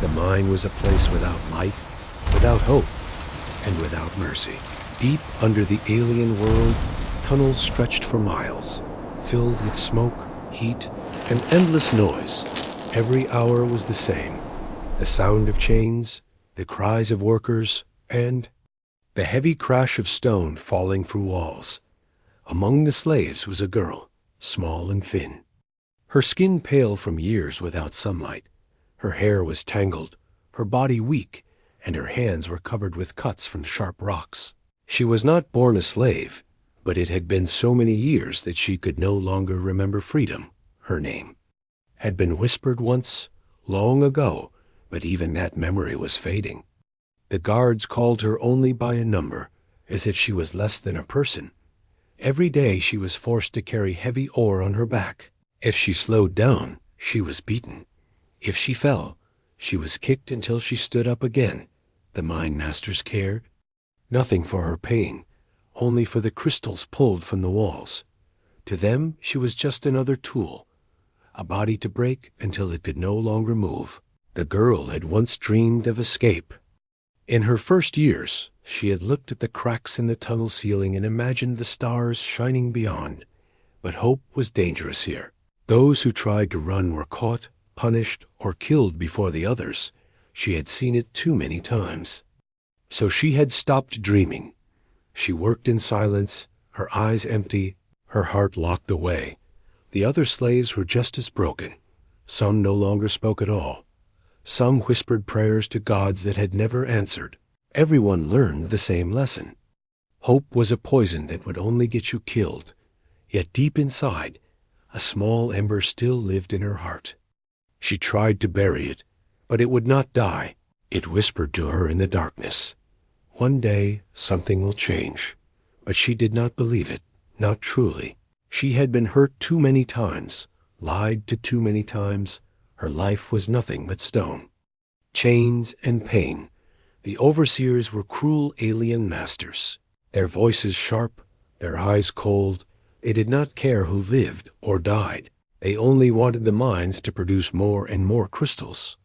The mine was a place without light, without hope, and without mercy. Deep under the alien world, tunnels stretched for miles, filled with smoke, heat, and endless noise. Every hour was the same. The sound of chains, the cries of workers, and the heavy crash of stone falling through walls. Among the slaves was a girl, small and thin. Her skin pale from years without sunlight. Her hair was tangled, her body weak, and her hands were covered with cuts from sharp rocks. She was not born a slave, but it had been so many years that she could no longer remember freedom. Her name had been whispered once, long ago, but even that memory was fading. The guards called her only by a number, as if she was less than a person. Every day she was forced to carry heavy ore on her back. If she slowed down, she was beaten. If she fell, she was kicked until she stood up again. The mine masters cared nothing for her pain, only for the crystals pulled from the walls. To them, she was just another tool, a body to break until it could no longer move. The girl had once dreamed of escape. In her first years, she had looked at the cracks in the tunnel ceiling and imagined the stars shining beyond. But hope was dangerous here. Those who tried to run were caught, punished, or killed before the others. She had seen it too many times. So she had stopped dreaming. She worked in silence, her eyes empty, her heart locked away. The other slaves were just as broken. Some no longer spoke at all. Some whispered prayers to gods that had never answered. Everyone learned the same lesson. Hope was a poison that would only get you killed. Yet deep inside, a small ember still lived in her heart. She tried to bury it, but it would not die. It whispered to her in the darkness, "One day something will change." But she did not believe it, not truly. She had been hurt too many times, lied to too many times. Her life was nothing but stone. Chains and pain. The overseers were cruel alien masters. Their voices sharp, their eyes cold. They did not care who lived or died. They only wanted the mines to produce more and more crystals.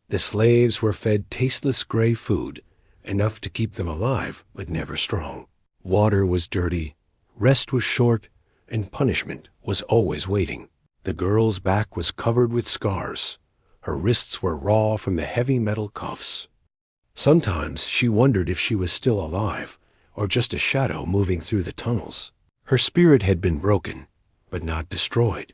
The slaves were fed tasteless gray food, enough to keep them alive, but never strong. Water was dirty, rest was short, and punishment was always waiting. The girl's back was covered with scars. Her wrists were raw from the heavy metal cuffs. Sometimes she wondered if she was still alive, or just a shadow moving through the tunnels. Her spirit had been broken, but not destroyed.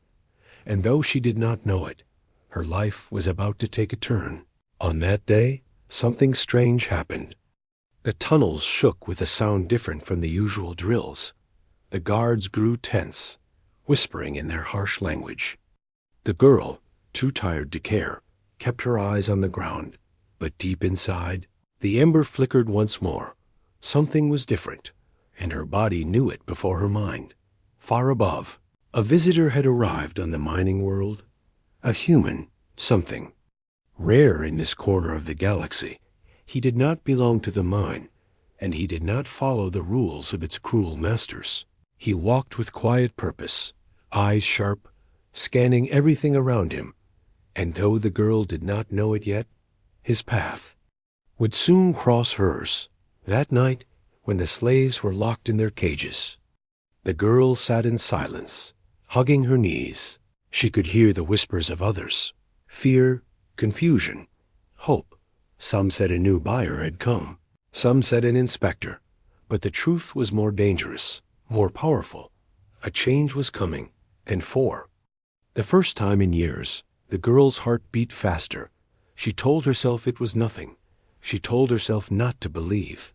And though she did not know it, her life was about to take a turn. On that day, something strange happened. The tunnels shook with a sound different from the usual drills. The guards grew tense, whispering in their harsh language. The girl, too tired to care, kept her eyes on the ground. But deep inside, the ember flickered once more. Something was different, and her body knew it before her mind. Far above, a visitor had arrived on the mining world. A human something. Rare in this corner of the galaxy. He did not belong to the mine, and he did not follow the rules of its cruel masters. He walked with quiet purpose, eyes sharp, scanning everything around him, and though the girl did not know it yet, his path would soon cross hers. That night, when the slaves were locked in their cages, the girl sat in silence, hugging her knees. She could hear the whispers of others, fear, confusion, hope. Some said a new buyer had come. Some said an inspector. But the truth was more dangerous, more powerful. A change was coming, and for the first time in years, the girl's heart beat faster. She told herself it was nothing. She told herself not to believe.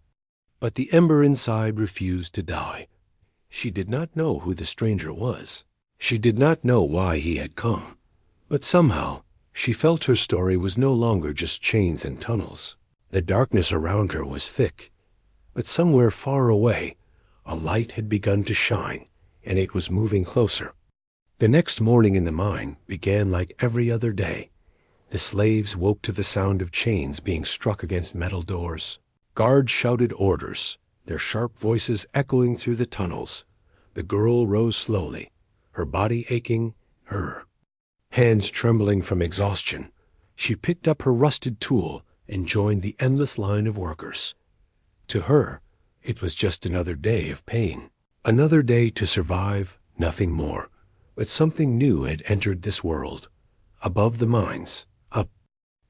But the ember inside refused to die. She did not know who the stranger was. She did not know why he had come. But somehow, she felt her story was no longer just chains and tunnels. The darkness around her was thick. But somewhere far away, a light had begun to shine, and it was moving closer. The next morning in the mine began like every other day. The slaves woke to the sound of chains being struck against metal doors. Guards shouted orders, their sharp voices echoing through the tunnels. The girl rose slowly, her body aching, her hands trembling from exhaustion. She picked up her rusted tool and joined the endless line of workers. To her, it was just another day of pain. Another day to survive, nothing more. But something new had entered this world. Above the mines, a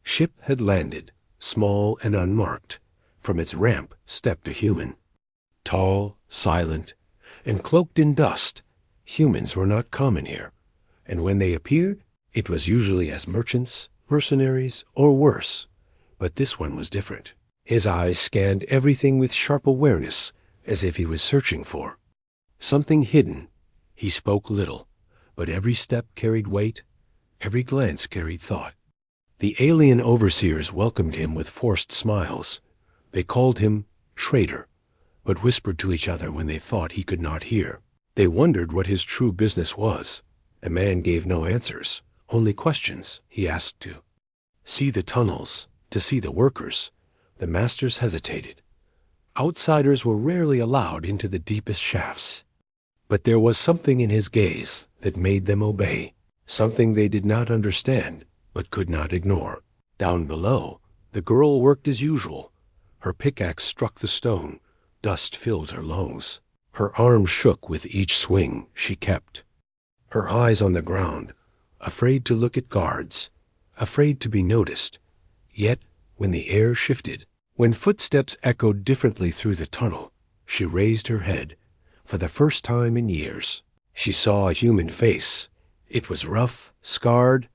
ship had landed, small and unmarked. From its ramp stepped a human. Tall, silent, and cloaked in dust. Humans were not common here, and when they appeared, it was usually as merchants, mercenaries, or worse. But this one was different. His eyes scanned everything with sharp awareness, as if he was searching for something hidden. He spoke little, but every step carried weight, every glance carried thought. The alien overseers welcomed him with forced smiles. They called him traitor, but whispered to each other when they thought he could not hear. They wondered what his true business was. The man gave no answers, only questions. He asked to see the tunnels, to see the workers. The masters hesitated. Outsiders were rarely allowed into the deepest shafts. But there was something in his gaze that made them obey, something they did not understand but could not ignore. Down below, the girl worked as usual. Her pickaxe struck the stone. Dust filled her lungs. Her arms shook with each swing she kept. Her eyes on the ground, afraid to look at guards, afraid to be noticed. Yet, when the air shifted, when footsteps echoed differently through the tunnel, she raised her head. For the first time in years, she saw a human face. It was rough, scarred,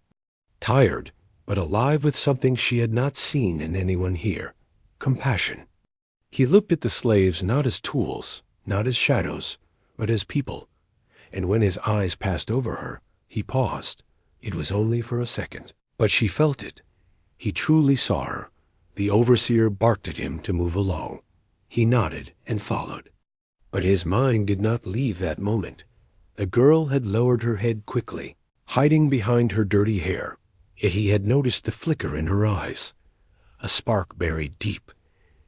tired, but alive with something she had not seen in anyone here: compassion. He looked at the slaves not as tools, not as shadows, but as people. And when his eyes passed over her, he paused. It was only for a second, but she felt it. He truly saw her. The overseer barked at him to move along. He nodded and followed. But his mind did not leave that moment. The girl had lowered her head quickly, hiding behind her dirty hair. Yet he had noticed the flicker in her eyes, a spark buried deep.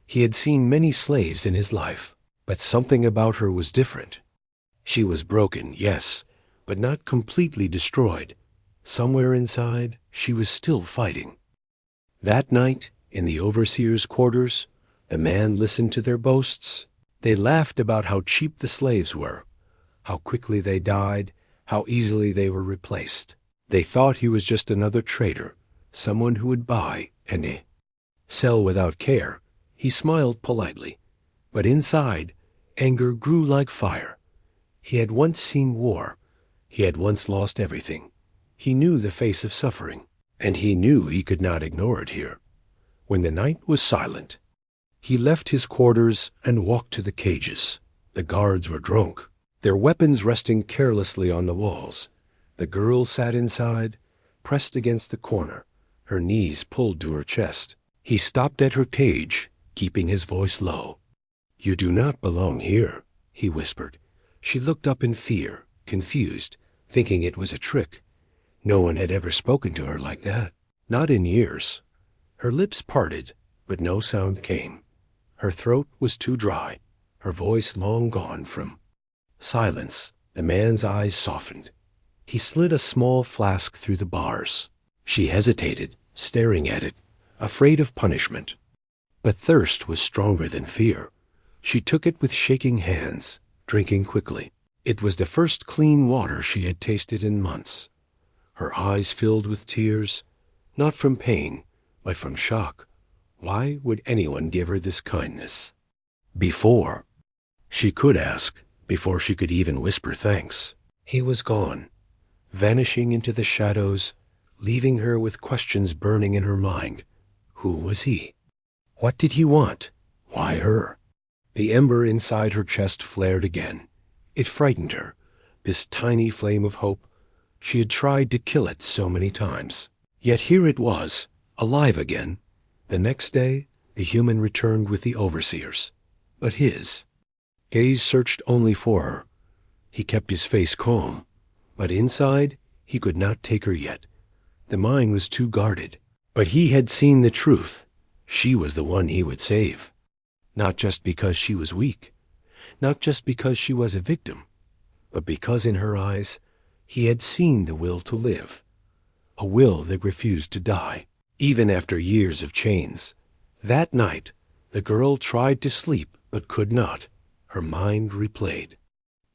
He had seen many slaves in his life, but something about her was different. She was broken, yes, but not completely destroyed. Somewhere inside, she was still fighting. That night, in the overseer's quarters, the man listened to their boasts. They laughed about how cheap the slaves were, how quickly they died, how easily they were replaced. They thought he was just another trader, someone who would buy and sell without care. He smiled politely, but inside, anger grew like fire. He had once seen war. He had once lost everything. He knew the face of suffering, and he knew he could not ignore it here. When the night was silent, he left his quarters and walked to the cages. The guards were drunk, their weapons resting carelessly on the walls. The girl sat inside, pressed against the corner, her knees pulled to her chest. He stopped at her cage, keeping his voice low. "You do not belong here," he whispered. She looked up in fear, confused, thinking it was a trick. No one had ever spoken to her like that, not in years. Her lips parted, but no sound came. Her throat was too dry, her voice long gone from silence. The man's eyes softened. He slid a small flask through the bars. She hesitated, staring at it, afraid of punishment. But thirst was stronger than fear. She took it with shaking hands, drinking quickly. It was the first clean water she had tasted in months. Her eyes filled with tears, not from pain, but from shock. Why would anyone give her this kindness? Before she could ask, before she could even whisper thanks, he was gone, vanishing into the shadows, leaving her with questions burning in her mind. Who was he? What did he want? Why her? The ember inside her chest flared again. It frightened her, this tiny flame of hope. She had tried to kill it so many times. Yet here it was, alive again. The next day, the human returned with the overseers. But his gaze searched only for her. He kept his face calm, but inside, he could not take her yet. The mind was too guarded. But he had seen the truth. She was the one he would save. Not just because she was weak, not just because she was a victim, but because in her eyes, he had seen the will to live, a will that refused to die. even after years of chains. That night, the girl tried to sleep but could not. Her mind replayed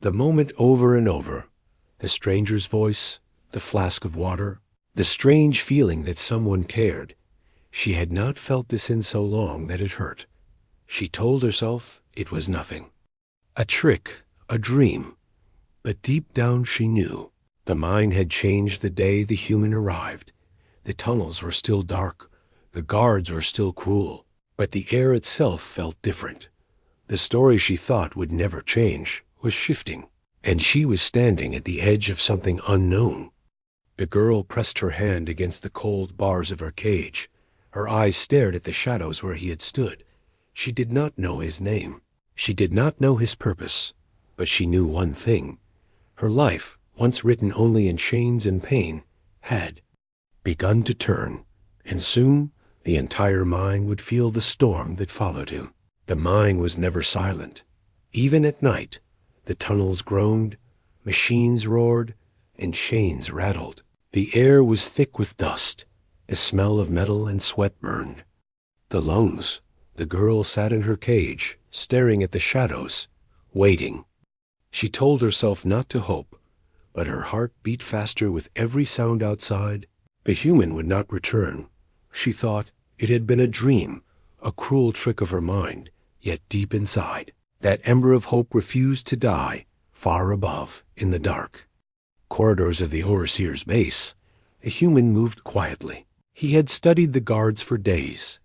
the moment over and over. The stranger's voice, the flask of water, the strange feeling that someone cared. She had not felt this in so long that it hurt. She told herself it was nothing. A trick, a dream. But deep down she knew. The mine had changed the day the human arrived. The tunnels were still dark. The guards were still cruel. But the air itself felt different. The story she thought would never change was shifting, and she was standing at the edge of something unknown. The girl pressed her hand against the cold bars of her cage. Her eyes stared at the shadows where he had stood. She did not know his name. She did not know his purpose. But she knew one thing. Her life, once written only in chains and pain, had begun to turn, and soon the entire mine would feel the storm that followed him. The mine was never silent. Even at night, the tunnels groaned, machines roared, and chains rattled. The air was thick with dust. The smell of metal and sweat burned. The lungs. The girl sat in her cage, staring at the shadows, waiting. She told herself not to hope, but her heart beat faster with every sound outside. The human would not return. She thought it had been a dream, a cruel trick of her mind, yet deep inside, that ember of hope refused to die, far above, in the dark. Corridors of the overseer's base, the human moved quietly. He had studied the guards for days.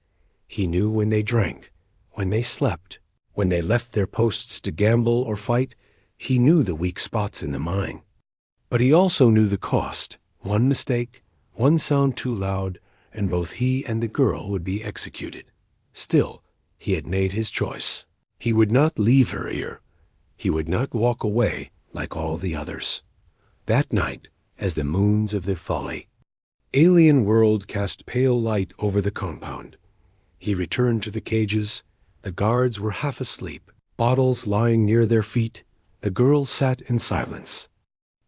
He knew when they drank, when they slept, when they left their posts to gamble or fight. He knew the weak spots in the mine. But he also knew the cost. One mistake, one sound too loud, and both he and the girl would be executed. Still, he had made his choice. He would not leave her here. He would not walk away like all the others. That night, as the moons of the folly, alien world cast pale light over the compound. He returned to the cages. The guards were half asleep, bottles lying near their feet. The girl sat in silence,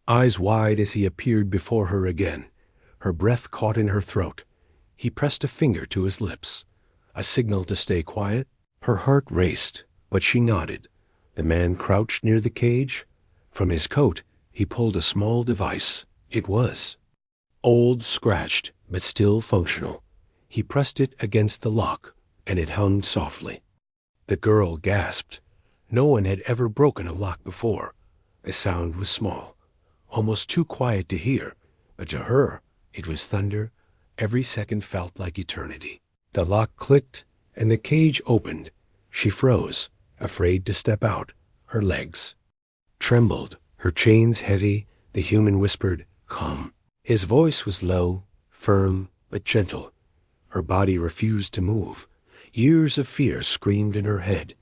eyes wide as he appeared before her again. Her breath caught in her throat. He pressed a finger to his lips, a signal to stay quiet. Her heart raced, but she nodded. The man crouched near the cage. From his coat, he pulled a small device. It was old, scratched, but still functional. He pressed it against the lock, and it hummed softly. The girl gasped. No one had ever broken a lock before. The sound was small, almost too quiet to hear, but to her it was thunder. Every second felt like eternity. The lock clicked, and the cage opened. She froze, afraid to step out. Her legs trembled, her chains heavy. The human whispered, "Come." His voice was low, firm, but gentle. Her body refused to move. Years of fear screamed in her head.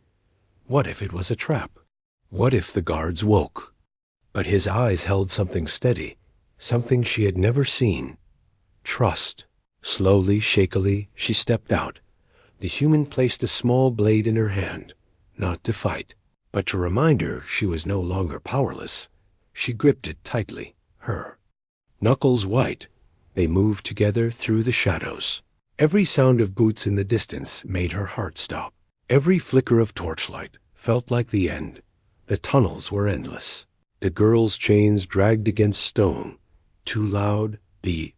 What if it was a trap? What if the guards woke? But his eyes held something steady, something she had never seen. Trust. Slowly, shakily, she stepped out. The human placed a small blade in her hand, not to fight, but to remind her she was no longer powerless. She gripped it tightly, her knuckles white. They moved together through the shadows. Every sound of boots in the distance made her heart stop. Every flicker of torchlight felt like the end. The tunnels were endless. The girl's chains dragged against stone. Too loud, the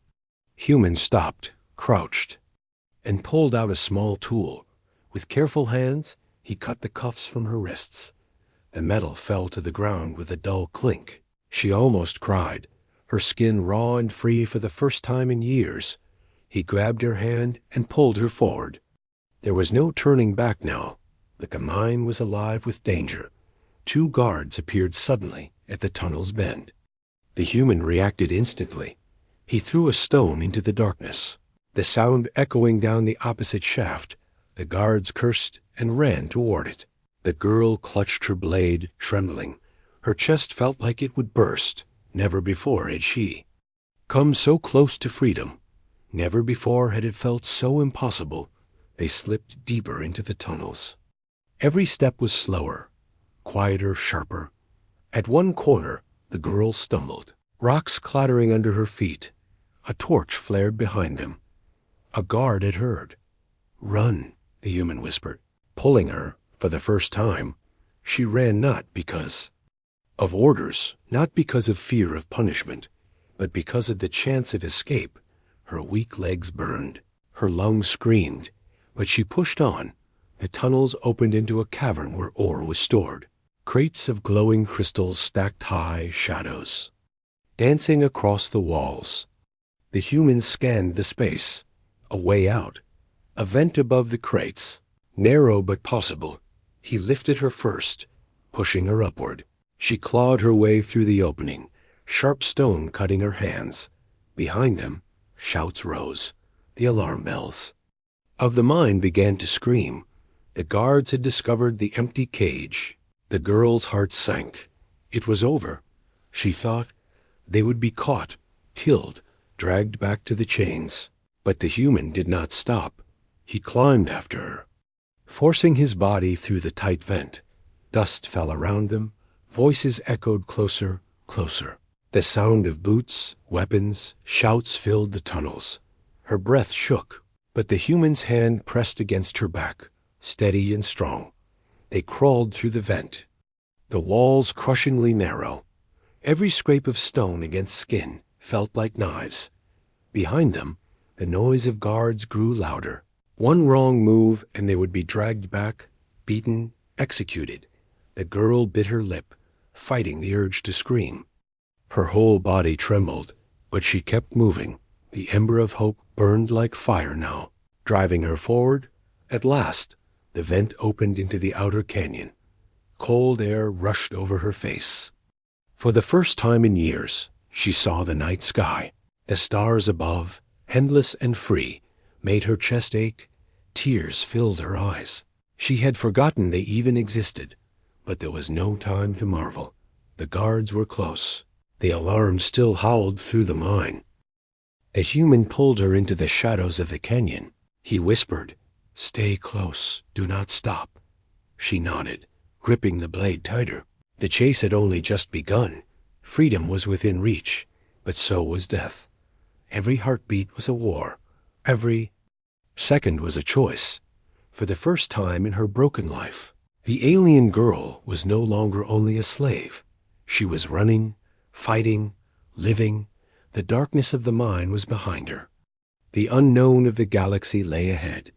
human stopped, crouched, and pulled out a small tool. With careful hands, he cut the cuffs from her wrists. The metal fell to the ground with a dull clink. She almost cried, her skin raw and free for the first time in years. He grabbed her hand and pulled her forward. There was no turning back now. The mine was alive with danger. 2 guards appeared suddenly at the tunnel's bend. The human reacted instantly. He threw a stone into the darkness. The sound echoing down the opposite shaft. The guards cursed and ran toward it. The girl clutched her blade, trembling. Her chest felt like it would burst. Never before had she come so close to freedom. Never before had it felt so impossible. They slipped deeper into the tunnels. Every step was slower, quieter, sharper. At one corner, the girl stumbled, rocks clattering under her feet. A torch flared behind them. A guard had heard. "Run," the human whispered, pulling her for the first time. She ran not because of orders, not because of fear of punishment, but because of the chance of escape. Her weak legs burned. Her lungs screamed, but she pushed on. The tunnels opened into a cavern where ore was stored. Crates of glowing crystals stacked high, shadows dancing across the walls. The humans scanned the space. A way out. A vent above the crates. Narrow but possible. He lifted her first, pushing her upward. She clawed her way through the opening, sharp stone cutting her hands. Behind them, shouts rose. The alarm bells of the mine began to scream. The guards had discovered the empty cage. The girl's heart sank. It was over. She thought they would be caught, killed, dragged back to the chains. But the human did not stop. He climbed after her, forcing his body through the tight vent. Dust fell around them. Voices echoed closer, closer. The sound of boots, weapons, shouts filled the tunnels. Her breath shook, but the human's hand pressed against her back, steady and strong. They crawled through the vent. The walls crushingly narrow. Every scrape of stone against skin felt like knives. Behind them, the noise of guards grew louder. One wrong move and they would be dragged back, beaten, executed. The girl bit her lip, fighting the urge to scream. Her whole body trembled, but she kept moving. The ember of hope burned like fire now, driving her forward. At last, the vent opened into the outer canyon. Cold air rushed over her face. For the first time in years, she saw the night sky. The stars above, endless and free, made her chest ache. Tears filled her eyes. She had forgotten they even existed, but there was no time to marvel. The guards were close. The alarm still howled through the mine. A human pulled her into the shadows of the canyon. He whispered, "Stay close. Do not stop." She nodded, gripping the blade tighter. The chase had only just begun. Freedom was within reach, but so was death. Every heartbeat was a war. Every second was a choice. For the first time in her broken life, the alien girl was no longer only a slave. She was running, fighting, living. The darkness of the mine was behind her. The unknown of the galaxy lay ahead,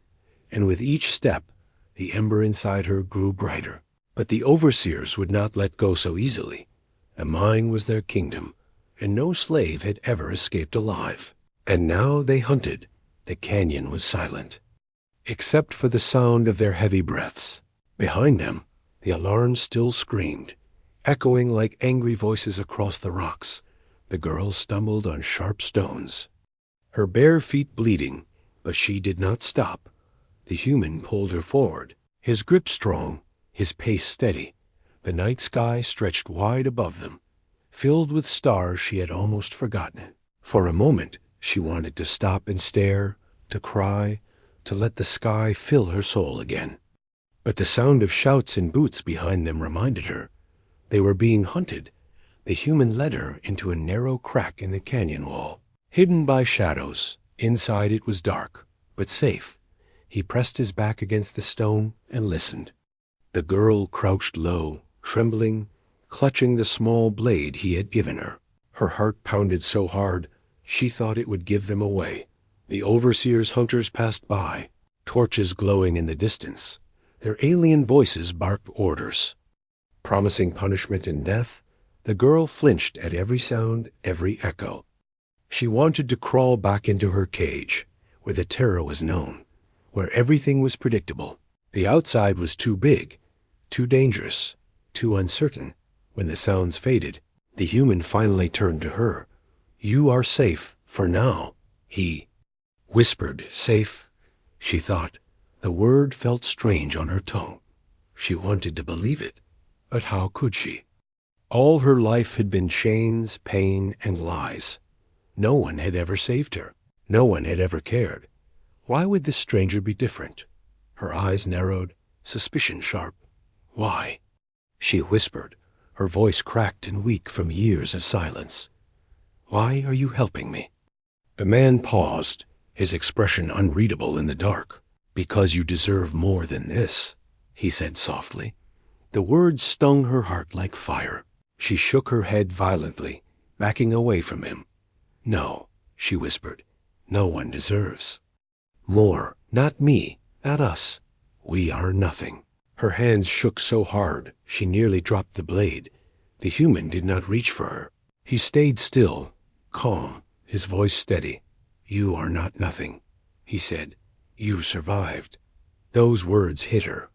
and with each step, the ember inside her grew brighter. But the overseers would not let go so easily. The mine was their kingdom, and no slave had ever escaped alive. And now they hunted. The canyon was silent, except for the sound of their heavy breaths. Behind them, the alarm still screamed, echoing like angry voices across the rocks. The girl stumbled on sharp stones, her bare feet bleeding, but she did not stop. The human pulled her forward, his grip strong, his pace steady. The night sky stretched wide above them, filled with stars she had almost forgotten. For a moment, she wanted to stop and stare, to cry, to let the sky fill her soul again. But the sound of shouts and boots behind them reminded her. They were being hunted. The human led her into a narrow crack in the canyon wall. Hidden by shadows, inside it was dark, but safe. He pressed his back against the stone and listened. The girl crouched low, trembling, clutching the small blade he had given her. Her heart pounded so hard, she thought it would give them away. The overseer's hunters passed by, torches glowing in the distance. Their alien voices barked orders, promising punishment and death. The girl flinched at every sound, every echo. She wanted to crawl back into her cage, where the terror was known, where everything was predictable. The outside was too big, too dangerous, too uncertain. When the sounds faded, the human finally turned to her. "You are safe, for now," he whispered. Safe, she thought. The word felt strange on her tongue. She wanted to believe it, but how could she? All her life had been chains, pain, and lies. No one had ever saved her. No one had ever cared. Why would this stranger be different? Her eyes narrowed, suspicion sharp. "Why?" she whispered, her voice cracked and weak from years of silence. "Why are you helping me?" The man paused, his expression unreadable in the dark. "Because you deserve more than this," he said softly. The words stung her heart like fire. She shook her head violently, backing away from him. "No," she whispered. "No one deserves more. Not me, not us. We are nothing." Her hands shook so hard she nearly dropped the blade. The human did not reach for her. He stayed still, calm, his voice steady. "You are not nothing," he said. "You survived." Those words hit her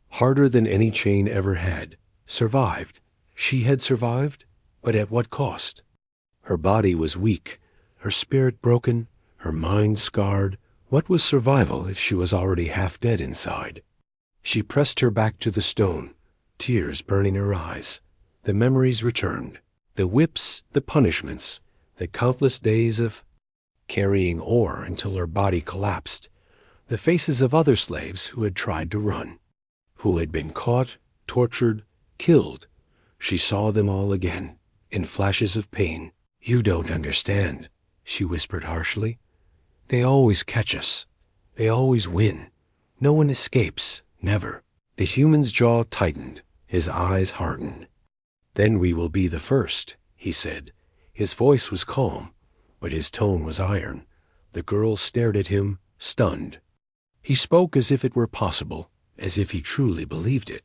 harder than any chain ever had. Survived. She had survived, but at what cost? Her body was weak, her spirit broken, her mind scarred. What was survival if she was already half dead inside? She pressed her back to the stone, tears burning her eyes. The memories returned. The whips, the punishments, the countless days of carrying ore until her body collapsed. The faces of other slaves who had tried to run, who had been caught, tortured, killed. She saw them all again, in flashes of pain. "You don't understand," she whispered harshly. "They always catch us. They always win. No one escapes, never." The human's jaw tightened, his eyes hardened. "Then we will be the first," he said. His voice was calm, but his tone was iron. The girl stared at him, stunned. He spoke as if it were possible, as if he truly believed it.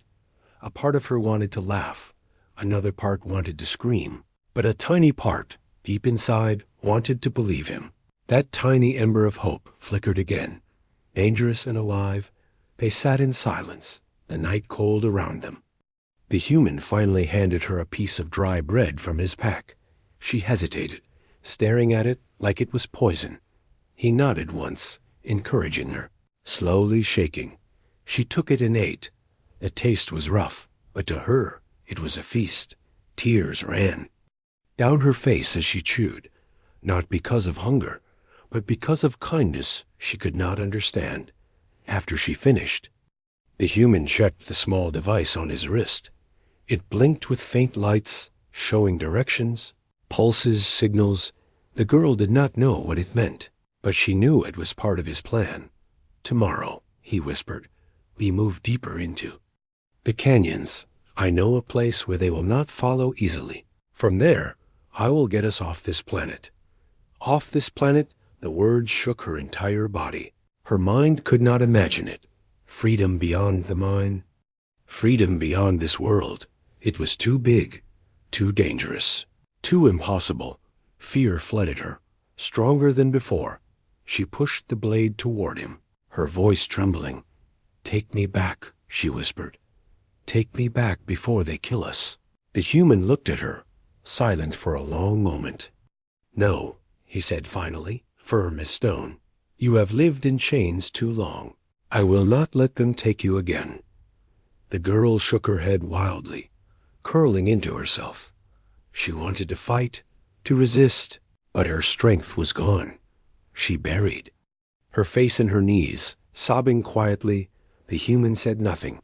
A part of her wanted to laugh. Another part wanted to scream. But a tiny part, deep inside, wanted to believe him. That tiny ember of hope flickered again. Dangerous and alive, they sat in silence, the night cold around them. The human finally handed her a piece of dry bread from his pack. She hesitated, staring at it like it was poison. He nodded once, encouraging her, slowly shaking. She took it and ate. The taste was rough, but to her it was a feast. Tears ran down her face as she chewed, not because of hunger, but because of kindness she could not understand. After she finished, the human checked the small device on his wrist. It blinked with faint lights, showing directions, pulses, signals. The girl did not know what it meant, but she knew it was part of his plan. "Tomorrow," he whispered, "we move deeper into the canyons. I know a place where they will not follow easily. From there, I will get us off this planet." Off this planet, the word shook her entire body. Her mind could not imagine it. Freedom beyond the mind. Freedom beyond this world. It was too big, too dangerous, too impossible. Fear flooded her, stronger than before. She pushed the blade toward him, her voice trembling. "Take me back," she whispered. "Take me back before they kill us." The human looked at her, silent for a long moment. "No," he said finally, firm as stone. "You have lived in chains too long. I will not let them take you again." The girl shook her head wildly, curling into herself. She wanted to fight, to resist, but her strength was gone. She buried her face in her knees, sobbing quietly. The human said nothing.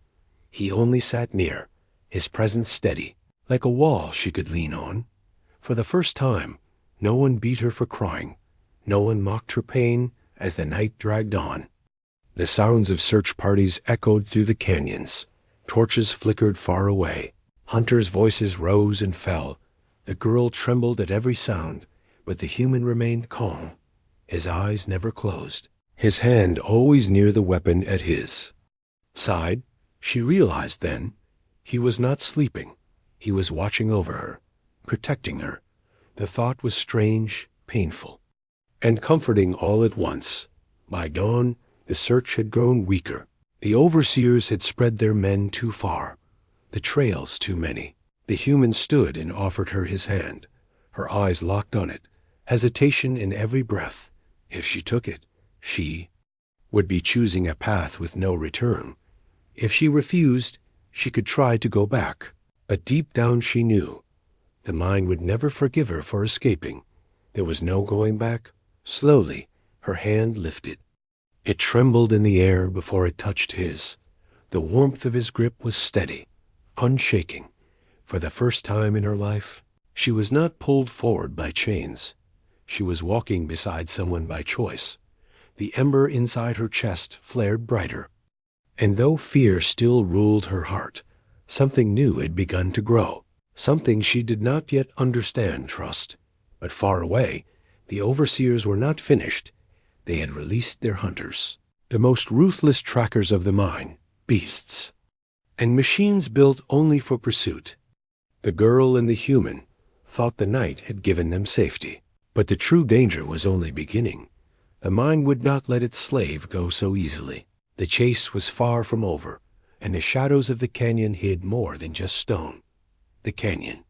He only sat near, his presence steady, like a wall she could lean on. For the first time, no one beat her for crying. No one mocked her pain as the night dragged on. The sounds of search parties echoed through the canyons. Torches flickered far away. Hunters' voices rose and fell. The girl trembled at every sound, but the human remained calm. His eyes never closed, his hand always near the weapon at his side. She realized then he was not sleeping. He was watching over her, protecting her. The thought was strange, painful, and comforting all at once. By dawn, the search had grown weaker. The overseers had spread their men too far, the trails too many. The human stood and offered her his hand, her eyes locked on it, hesitation in every breath. If she took it, she would be choosing a path with no return. If she refused, she could try to go back. But deep down she knew the mind would never forgive her for escaping. There was no going back. Slowly, her hand lifted. It trembled in the air before it touched his. The warmth of his grip was steady, unshaking. For the first time in her life, she was not pulled forward by chains. She was walking beside someone by choice, The ember inside her chest flared brighter. And though fear still ruled her heart, something new had begun to grow, something she did not yet understand trust. But far away, the overseers were not finished. They had released their hunters, the most ruthless trackers of the mine, beasts, and machines built only for pursuit. The girl and the human thought the night had given them safety. But the true danger was only beginning. The mine would not let its slave go so easily. The chase was far from over, and the shadows of the canyon hid more than just stone. The canyon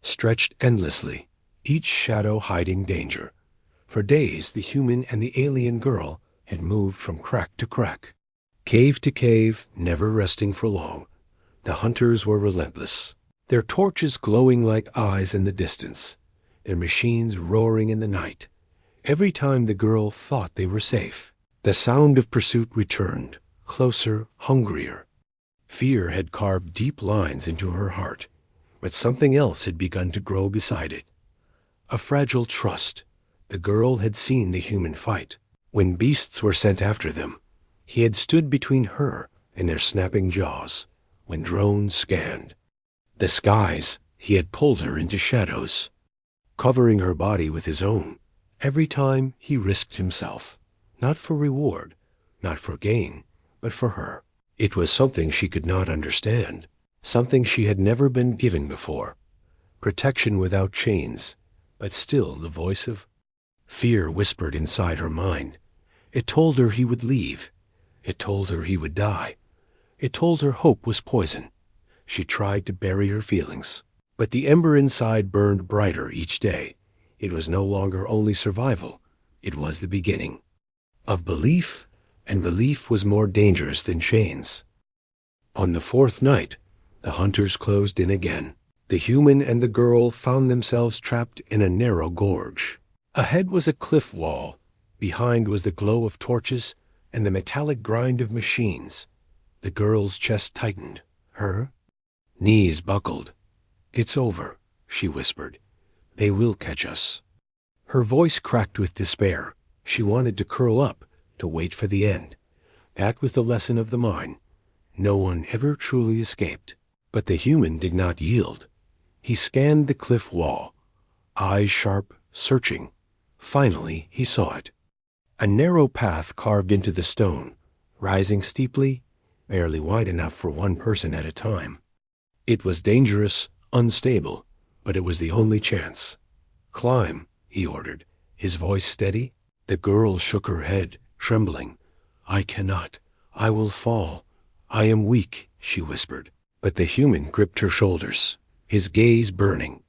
stretched endlessly, each shadow hiding danger. For days the human and the alien girl had moved from crack to crack, cave to cave, never resting for long. The hunters were relentless, their torches glowing like eyes in the distance, their machines roaring in the night. Every time the girl thought they were safe, the sound of pursuit returned, closer, hungrier. Fear had carved deep lines into her heart, but something else had begun to grow beside it. A fragile trust. The girl had seen the human fight. When beasts were sent after them, he had stood between her and their snapping jaws. When drones scanned the skies, he had pulled her into shadows, covering her body with his own. Every time he risked himself, not for reward, not for gain, but for her. It was something she could not understand, something she had never been given before. Protection without chains, but still the voice of fear whispered inside her mind. It told her he would leave. It told her he would die. It told her hope was poison. She tried to bury her feelings, but the ember inside burned brighter each day. It was no longer only survival. It was the beginning of belief, and belief was more dangerous than chains. On the fourth night, the hunters closed in again. The human and the girl found themselves trapped in a narrow gorge. Ahead was a cliff wall. Behind was the glow of torches and the metallic grind of machines. The girl's chest tightened. Her knees buckled. "It's over," she whispered. "They will catch us." Her voice cracked with despair. She wanted to curl up, to wait for the end. That was the lesson of the mine. No one ever truly escaped. But the human did not yield. He scanned the cliff wall, eyes sharp, searching. Finally, he saw it. A narrow path carved into the stone, rising steeply, barely wide enough for one person at a time. It was dangerous, unstable, but it was the only chance. "Climb," he ordered, his voice steady. The girl shook her head, trembling. "I cannot. I will fall. I am weak," she whispered. But the human gripped her shoulders, his gaze burning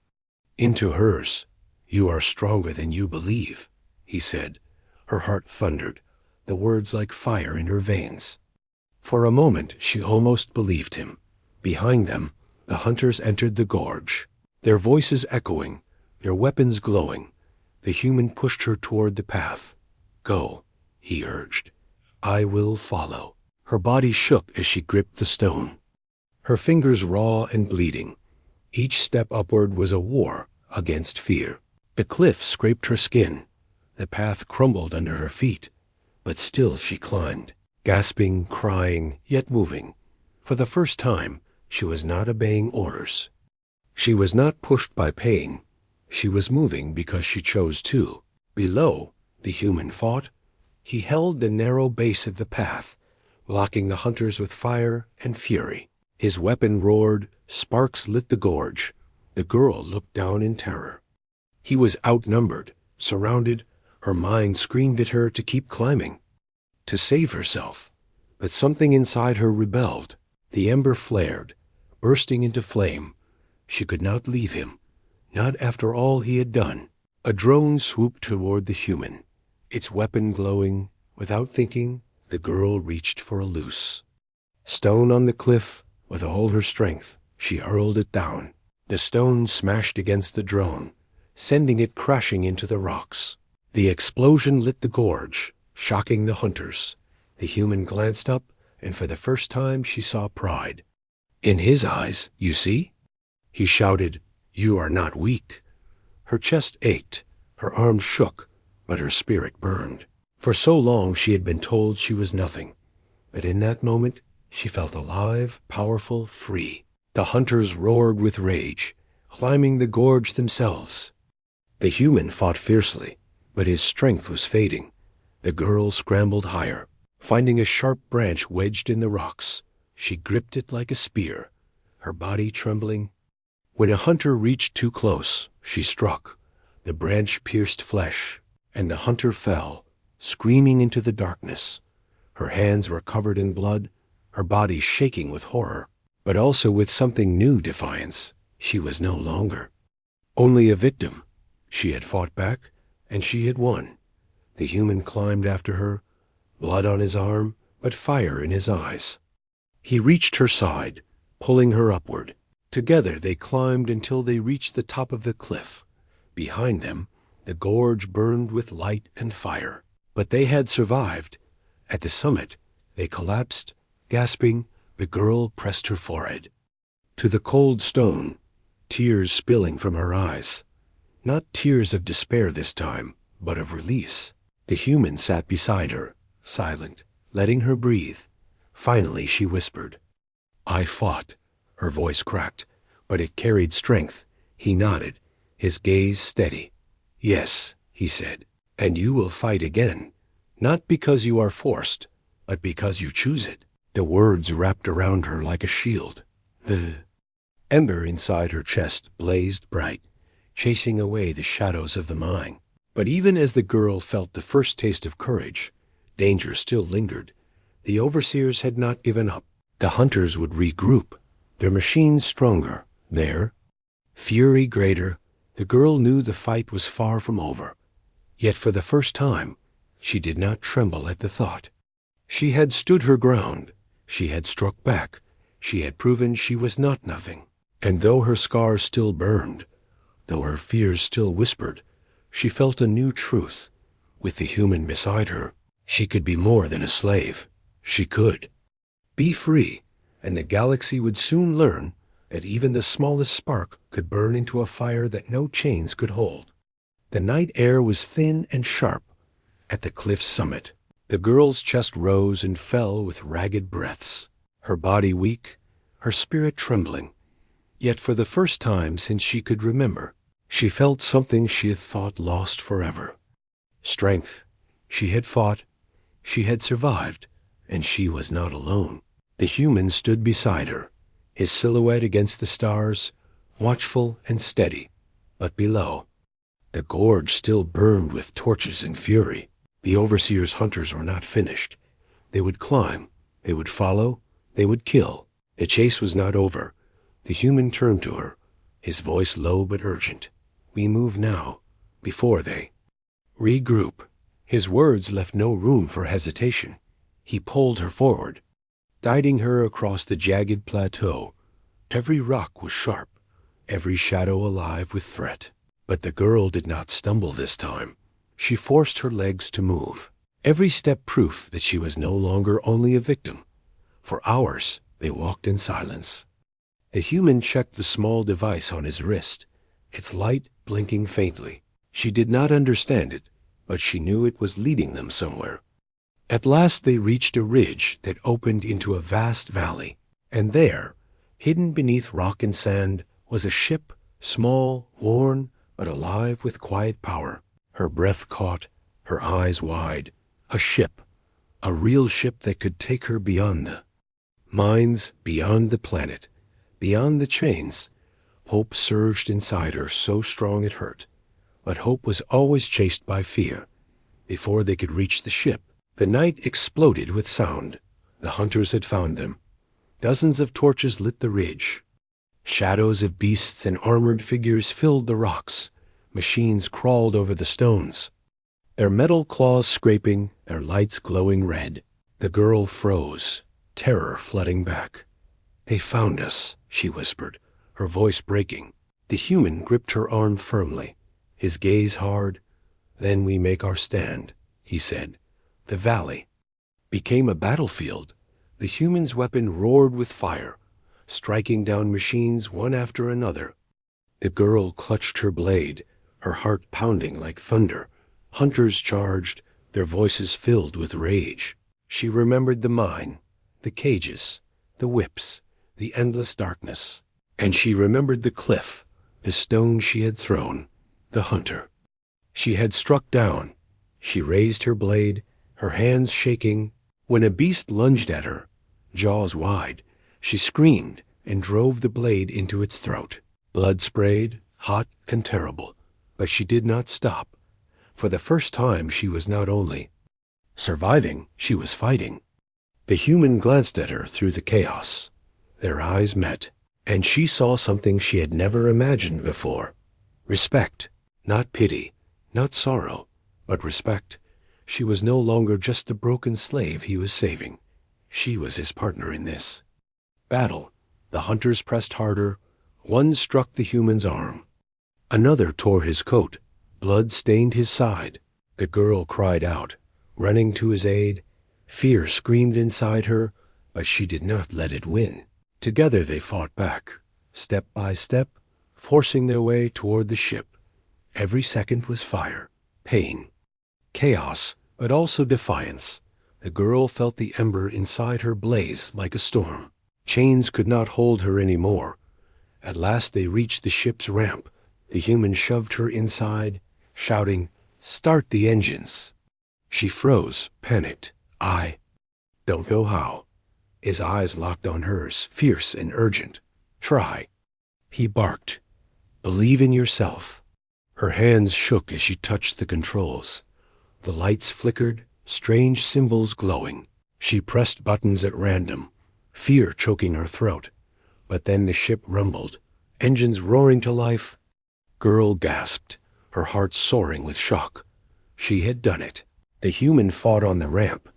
into hers. "You are stronger than you believe," he said. Her heart thundered, the words like fire in her veins. For a moment she almost believed him. Behind them, the hunters entered the gorge, their voices echoing, their weapons glowing. The human pushed her toward the path. "Go," he urged. "I will follow." Her body shook as she gripped the stone, her fingers raw and bleeding. Each step upward was a war against fear. The cliff scraped her skin. The path crumbled under her feet. But still she climbed, gasping, crying, yet moving. For the first time, she was not obeying orders. She was not pushed by pain. She was moving because she chose to. Below, the human fought. He held the narrow base of the path, blocking the hunters with fire and fury. His weapon roared, sparks lit the gorge. The girl looked down in terror. He was outnumbered, surrounded. Her mind screamed at her to keep climbing, to save herself. But something inside her rebelled. The ember flared, bursting into flame. She could not leave him, not after all he had done. A drone swooped toward the human, its weapon glowing. Without thinking, the girl reached for a loose stone on the cliff. With all her strength, she hurled it down. The stone smashed against the drone, sending it crashing into the rocks. The explosion lit the gorge, shocking the hunters. The human glanced up, and for the first time she saw pride in his eyes. "You see?" He shouted. "You are not weak." Her chest ached, her arms shook, but her spirit burned. For so long she had been told she was nothing, but in that moment she felt alive, powerful, free. The hunters roared with rage, climbing the gorge themselves. The human fought fiercely, but his strength was fading. The girl scrambled higher. Finding a sharp branch wedged in the rocks, she gripped it like a spear, her body trembling. When a hunter reached too close, she struck. The branch pierced flesh, and the hunter fell, screaming into the darkness. Her hands were covered in blood, her body shaking with horror, but also with something new defiance. She was no longer only a victim. She had fought back, and she had won. The human climbed after her, blood on his arm, but fire in his eyes. He reached her side, pulling her upward. Together they climbed until they reached the top of the cliff. Behind them, the gorge burned with light and fire. But they had survived. At the summit, they collapsed, gasping. The girl pressed her forehead to the cold stone, tears spilling from her eyes. Not tears of despair this time, but of release. The human sat beside her, silent, letting her breathe. Finally she whispered, "I fought." Her voice cracked, but it carried strength. He nodded, his gaze steady. "Yes," he said, "and you will fight again, not because you are forced, but because you choose it." The words wrapped around her like a shield. The ember inside her chest blazed bright, chasing away the shadows of the mine. But even as the girl felt the first taste of courage, danger still lingered. The overseers had not given up. The hunters would regroup, their machines stronger, their fury greater. The girl knew the fight was far from over. Yet for the first time, she did not tremble at the thought. She had stood her ground. She had struck back. She had proven she was not nothing. And though her scars still burned, though her fears still whispered, she felt a new truth. With the human beside her, she could be more than a slave. She could be free, and the galaxy would soon learn that even the smallest spark could burn into a fire that no chains could hold. The night air was thin and sharp. At the cliff's summit, the girl's chest rose and fell with ragged breaths, her body weak, her spirit trembling. Yet for the first time since she could remember, she felt something she had thought lost forever. Strength. She had fought, she had survived, and she was not alone. The human stood beside her, his silhouette against the stars, watchful and steady. But below, the gorge still burned with torches and fury. The overseer's hunters were not finished. They would climb, they would follow, they would kill. The chase was not over. The human turned to her, his voice low but urgent. "We move now, before they regroup." His words left no room for hesitation. He pulled her forward, guiding her across the jagged plateau. Every rock was sharp, every shadow alive with threat. But the girl did not stumble this time. She forced her legs to move, every step proof that she was no longer only a victim. For hours they walked in silence. The human checked the small device on his wrist, its light blinking faintly. She did not understand it, but she knew it was leading them somewhere. At last they reached a ridge that opened into a vast valley, and there, hidden beneath rock and sand, was a ship, small, worn, but alive with quiet power. Her breath caught, her eyes wide. A ship, a real ship that could take her beyond the mines, beyond the planet, beyond the chains. Hope surged inside her, so strong it hurt. But hope was always chased by fear. Before they could reach the ship, the night exploded with sound. The hunters had found them. Dozens of torches lit the ridge. Shadows of beasts and armored figures filled the rocks. Machines crawled over the stones, their metal claws scraping, their lights glowing red. The girl froze, terror flooding back. "They found us," she whispered, her voice breaking. The human gripped her arm firmly, his gaze hard. "Then we make our stand," he said. The valley became a battlefield. The human's weapon roared with fire, striking down machines one after another. The girl clutched her blade, her heart pounding like thunder. Hunters charged, their voices filled with rage. She remembered the mine, the cages, the whips, the endless darkness. And she remembered the cliff, the stone she had thrown, the hunter she had struck down. She raised her blade, her hands shaking. When a beast lunged at her, jaws wide, she screamed and drove the blade into its throat. Blood sprayed, hot and terrible, but she did not stop. For the first time she was not only surviving, she was fighting. The human glanced at her through the chaos. Their eyes met, and she saw something she had never imagined before. Respect, not pity, not sorrow, but respect. She was no longer just the broken slave he was saving. She was his partner in this battle. The hunters pressed harder. One struck the human's arm. Another tore his coat. Blood stained his side. The girl cried out, running to his aid. Fear screamed inside her, but she did not let it win. Together they fought back, step by step, forcing their way toward the ship. Every second was fire, pain, chaos, but also defiance. The girl felt the ember inside her blaze like a storm. Chains could not hold her any more. At last they reached the ship's ramp. The human shoved her inside, shouting, "Start the engines." She froze, panicked. "I don't know how." His eyes locked on hers, fierce and urgent. "Try." He barked. "Believe in yourself." Her hands shook as she touched the controls. The lights flickered, strange symbols glowing. She pressed buttons at random, fear choking her throat. But then the ship rumbled, engines roaring to life. Girl gasped, her heart soaring with shock. She had done it. The human fought on the ramp,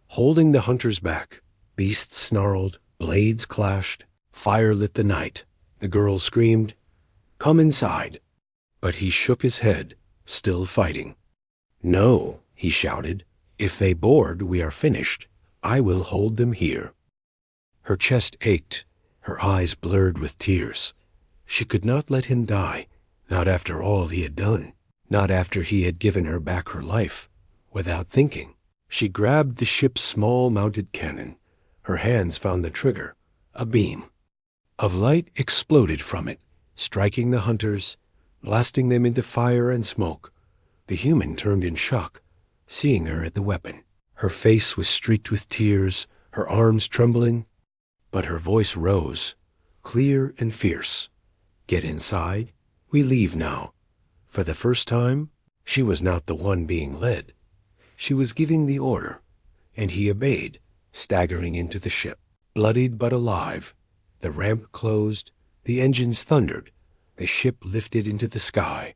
holding the hunters back. Beasts snarled, blades clashed, fire lit the night. The girl screamed, "Come inside." But he shook his head, still fighting. "No," he shouted. "If they board, we are finished. I will hold them here." Her chest ached, her eyes blurred with tears. She could not let him die, not after all he had done, not after he had given her back her life. Without thinking, she grabbed the ship's small mounted cannon. Her hands found the trigger. A beam of light exploded from it, striking the hunters, blasting them into fire and smoke. The human turned in shock, seeing her at the weapon. Her face was streaked with tears, her arms trembling, but her voice rose, clear and fierce. "Get inside. We leave now." For the first time, she was not the one being led. She was giving the order, and he obeyed, staggering into the ship. Bloodied but alive, the ramp closed, the engines thundered, the ship lifted into the sky.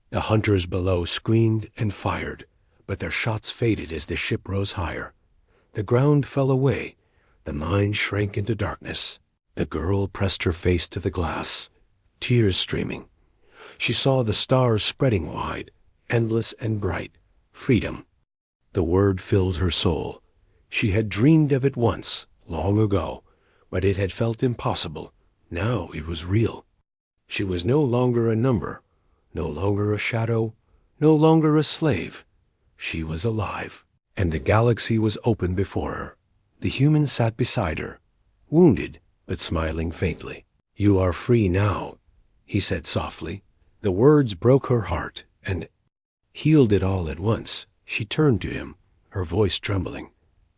The hunters below screamed and fired, but their shots faded as the ship rose higher. The ground fell away, the mine shrank into darkness. The girl pressed her face to the glass, tears streaming. She saw the stars spreading wide, endless and bright. Freedom. The word filled her soul. She had dreamed of it once, long ago, but it had felt impossible. Now it was real. She was no longer a number, no longer a shadow, no longer a slave. She was alive, and the galaxy was open before her. The human sat beside her, wounded but smiling faintly. "You are free now," he said softly. The words broke her heart and healed it all at once. She turned to him, her voice trembling.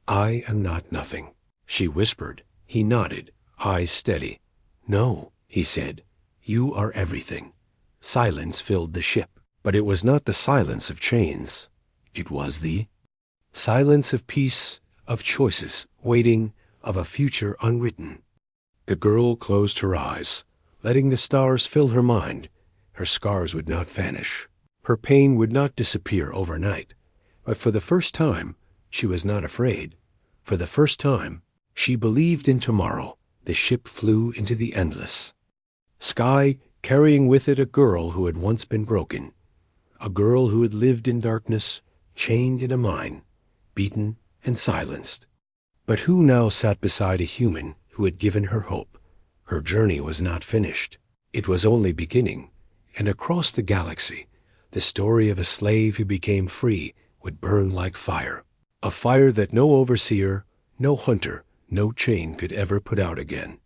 "I am not nothing," she whispered. He nodded, eyes steady. "No," he said, "you are everything." Silence filled the ship, but it was not the silence of chains. It was the silence of peace, of choices, waiting, of a future unwritten. The girl closed her eyes, letting the stars fill her mind. Her scars would not vanish. Her pain would not disappear overnight. But for the first time, she was not afraid. For the first time, she believed in tomorrow. The ship flew into the endless sky, carrying with it a girl who had once been broken, a girl who had lived in darkness, chained in a mine, beaten and silenced, but who now sat beside a human who had given her hope. Her journey was not finished. It was only beginning, and across the galaxy, the story of a slave who became free would burn like fire, a fire that no overseer, no hunter, no chain could ever put out again.